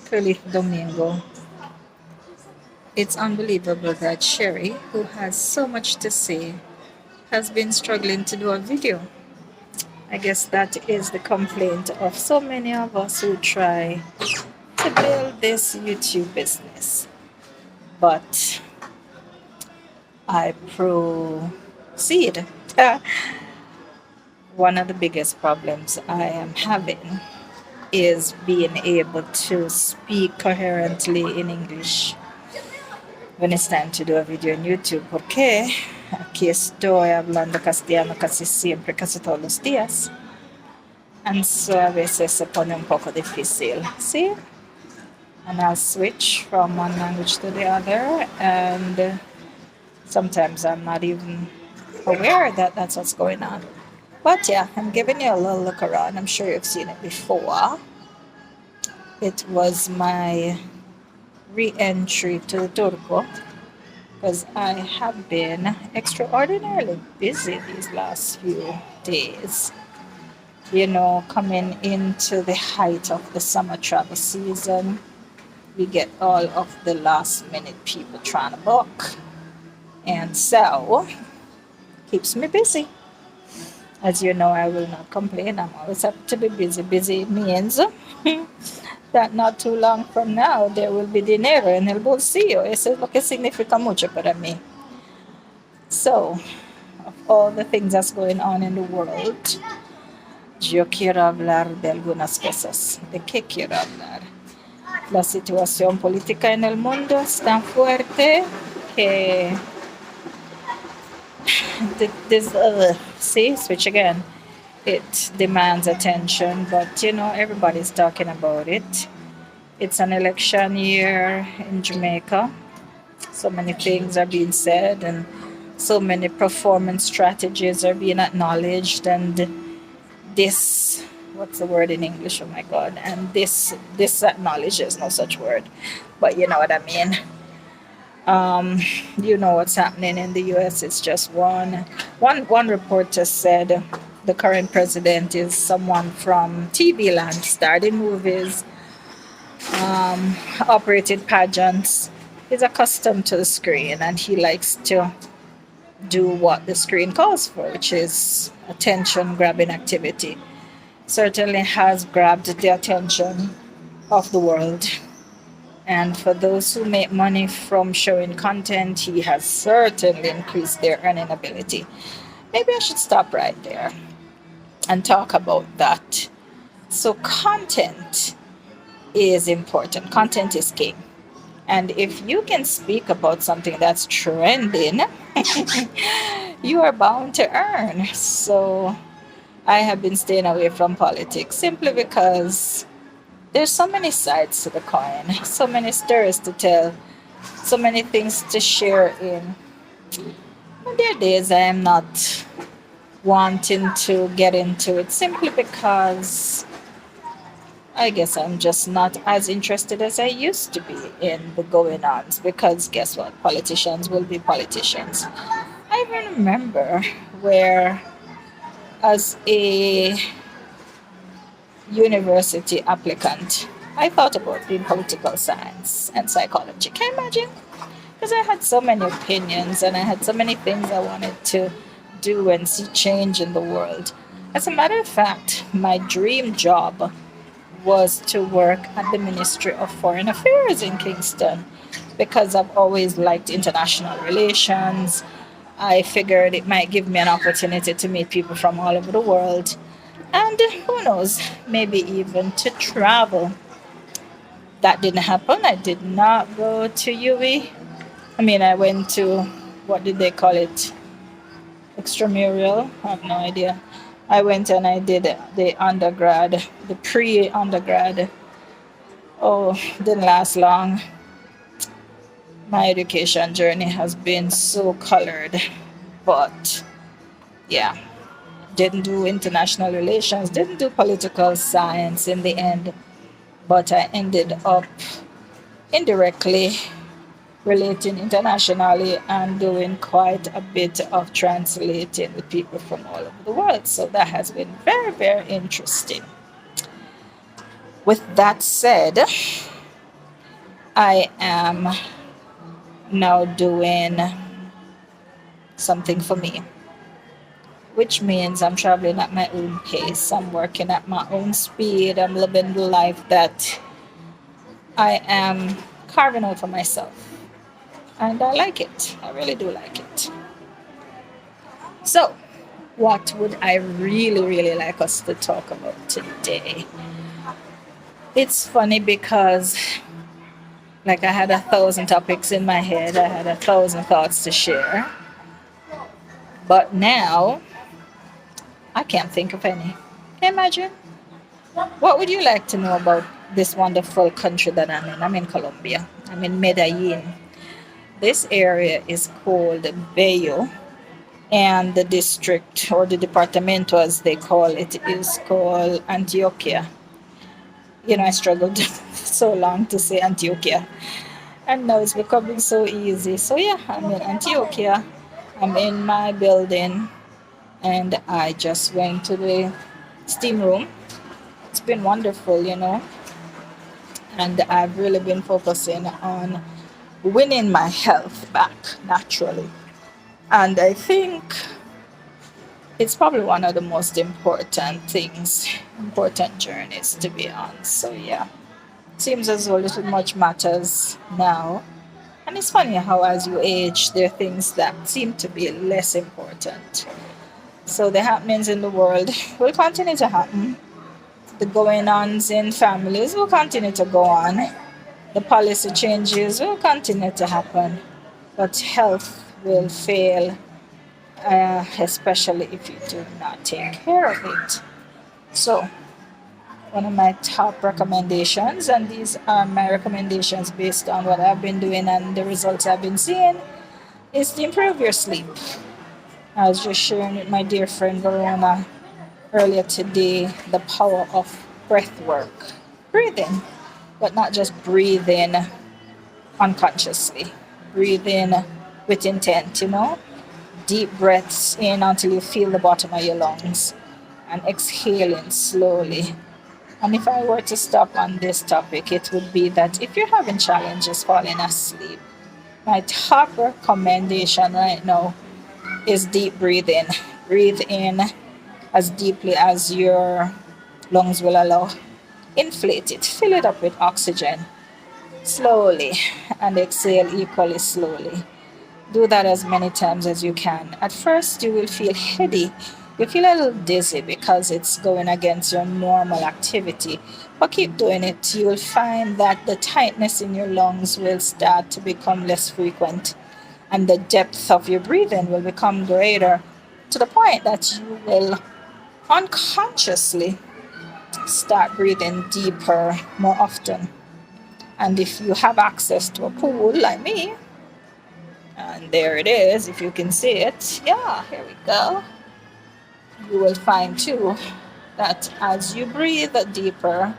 Feliz Domingo. It's unbelievable that Sheri, who has so much to say, has been struggling to do a video. I guess that is the complaint of so many of us who try to build this YouTube business. But I proceed. One of the biggest problems I am having is being able to speak coherently in English when it's time to do a video en YouTube, porque aquí estoy hablando castellano casi siempre, casi todos los días. And so a veces se pone un poco difícil, ¿sí? And I'll switch from one language to the other, and sometimes I'm not even aware that that's what's going on. But yeah, I'm giving you a little look around. I'm sure you've seen it before. It was my re-entry to the Turco because I have been extraordinarily busy these last few days. You know, coming into the height of the summer travel season, we get all of the last minute people trying to book. And so, keeps me busy. As you know, I will not complain. I'm always happy to be busy. Busy means that not too long from now there will be dinero en el bolsillo. Eso es lo que significa mucho para mí. So, of all the things that's going on in the world, yo quiero hablar de algunas cosas. ¿De qué quiero hablar? La situación política en el mundo es tan fuerte que see, switch again. It demands attention, but you know, everybody's talking about it. It's an election year in Jamaica. So many things are being said, and so many performance strategies are being acknowledged. And this, what's the word in English? Oh my God! And this acknowledges no such word, but you know what I mean. You know what's happening in the U.S. It's just one reporter said the current president is someone from TV land, starred in movies, operated pageants. He's accustomed to the screen, and he likes to do what the screen calls for, which is attention-grabbing activity. Certainly has grabbed the attention of the world. And for those who make money from showing content, he has certainly increased their earning ability. Maybe I should stop right there and talk about that. So, content is important, content is king. And if you can speak about something that's trending, you are bound to earn. So, I have been staying away from politics simply because there's so many sides to the coin, so many stories to tell, so many things to share in. And there are days I am not wanting to get into it simply because I guess I'm just not as interested as I used to be in the going ons. Because guess what? Politicians will be politicians. I even remember where, as a university applicant, I thought about doing political science and psychology. Can you imagine? Because I had so many opinions and I had so many things I wanted to do and see change in the world. As a matter of fact, my dream job was to work at the Ministry of Foreign Affairs in Kingston because I've always liked international relations. I figured it might give me an opportunity to meet people from all over the world. And who knows, maybe even to travel. That didn't happen. I did not go to UWI. I mean, I went to, what did they call it? Extramural? I have no idea. I went and I did the undergrad, the pre-undergrad. Oh, didn't last long. My education journey has been so colored. But, yeah. Didn't do international relations, didn't do political science in the end, but I ended up indirectly relating internationally and doing quite a bit of translating with people from all over the world. So that has been very, very interesting. With that said, I am now doing something for me, which means I'm traveling at my own pace. I'm working at my own speed. I'm living the life that I am carving out for myself. And I like it. I really do like it. So, what would I really, really like us to talk about today? It's funny because, like, I had 1,000 topics in my head, I had 1,000 thoughts to share, but now I can't think of any. Can you imagine? What would you like to know about this wonderful country that I'm in? I'm in Colombia. I'm in Medellin. This area is called Bello, and the district or the departamento, as they call it, is called Antioquia. You know, I struggled so long to say Antioquia, and now it's becoming so easy. So, yeah, I'm in Antioquia. I'm in my building, and I just went to the steam room. It's been wonderful, you know, and I've really been focusing on winning my health back naturally. And I think it's probably one of the most important things, important journeys to be on. So, yeah, seems as though little much matters now. And it's funny how, as you age, there are things that seem to be less important. So, the happenings in the world will continue to happen. The going ons in families will continue to go on. The policy changes will continue to happen. But health will fail, especially if you do not take care of it. So, one of my top recommendations, and these are my recommendations based on what I've been doing and the results I've been seeing, is to improve your sleep. I was just sharing with my dear friend Verona earlier today the power of breath work, breathing, but not just breathing unconsciously, breathing with intent, you know, deep breaths in until you feel the bottom of your lungs and exhaling slowly. And if I were to stop on this topic, it would be that if you're having challenges falling asleep, my top recommendation right now is deep breathing. Breathe in as deeply as your lungs will allow. Inflate it, fill it up with oxygen slowly, and exhale equally slowly. Do that as many times as you can. At first, you will feel heady. You feel a little dizzy because it's going against your normal activity. But keep doing it. You will find that the tightness in your lungs will start to become less frequent, and the depth of your breathing will become greater to the point that you will unconsciously start breathing deeper more often. And if you have access to a pool like me, and there it is, if you can see it, yeah, here we go, you will find too that as you breathe deeper,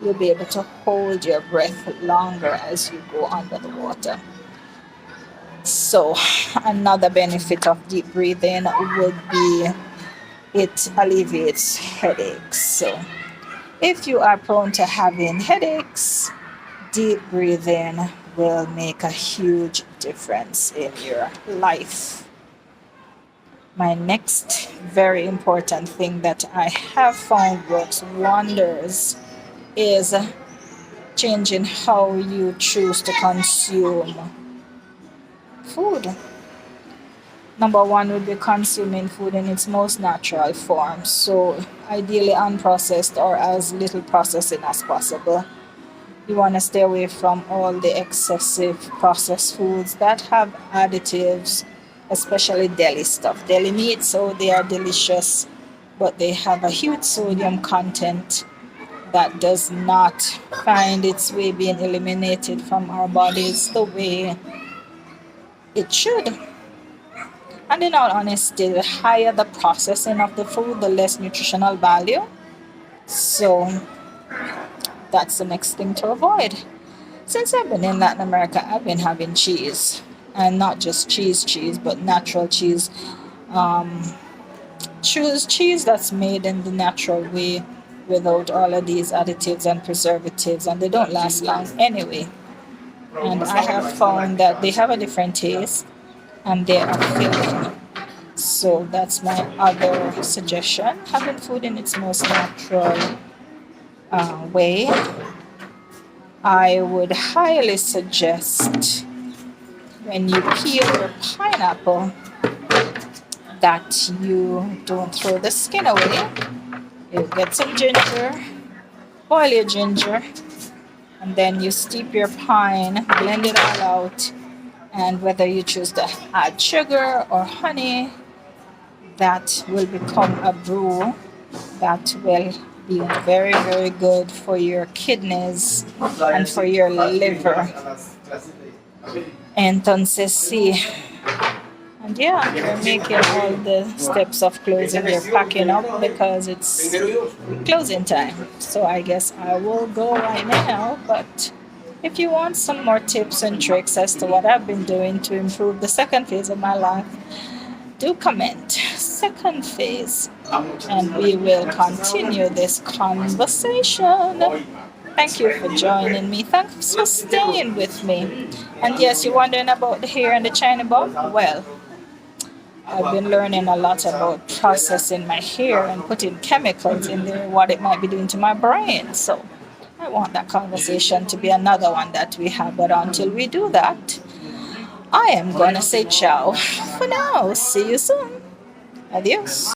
you'll be able to hold your breath longer as you go under the water. So, another benefit of deep breathing would be it alleviates headaches. So, if you are prone to having headaches, deep breathing will make a huge difference in your life. My next very important thing that I have found works wonders is changing how you choose to consume food. Number one would be consuming food in its most natural form, so ideally unprocessed or as little processing as possible. You want to stay away from all the excessive processed foods that have additives, especially deli stuff. Deli meat, so they are delicious, but they have a huge sodium content that does not find its way being eliminated from our bodies the way it should. And in all honesty, the higher the processing of the food, the less nutritional value. So that's the next thing to avoid. Since I've been in Latin America, I've been having cheese. And not just cheese, but natural cheese. Choose cheese that's made in the natural way without all of these additives and preservatives. And they don't last long anyway. and I have found that they have a different taste and they are filling. So that's my other suggestion. Having food in its most natural way. I would highly suggest when you peel your pineapple that you don't throw the skin away. You get some ginger, boil your ginger, and then you steep your pine, blend it all out, and whether you choose to add sugar or honey, that will become a brew that will be very, very good for your kidneys and for your liver. Entonces, sí. And yeah, we're making all the steps of closing. We're packing up because it's closing time. So I guess I will go right now. But if you want some more tips and tricks as to what I've been doing to improve the second phase of my life, do comment second phase and we will continue this conversation. Thank you for joining me. Thanks for staying with me. And yes, you're wondering about the hair and the china bun? Well, I've been learning a lot about processing my hair and putting chemicals in there, what it might be doing to my brain. So I want that conversation to be another one that we have. But until we do that, I am going to say ciao for now. See you soon. Adios.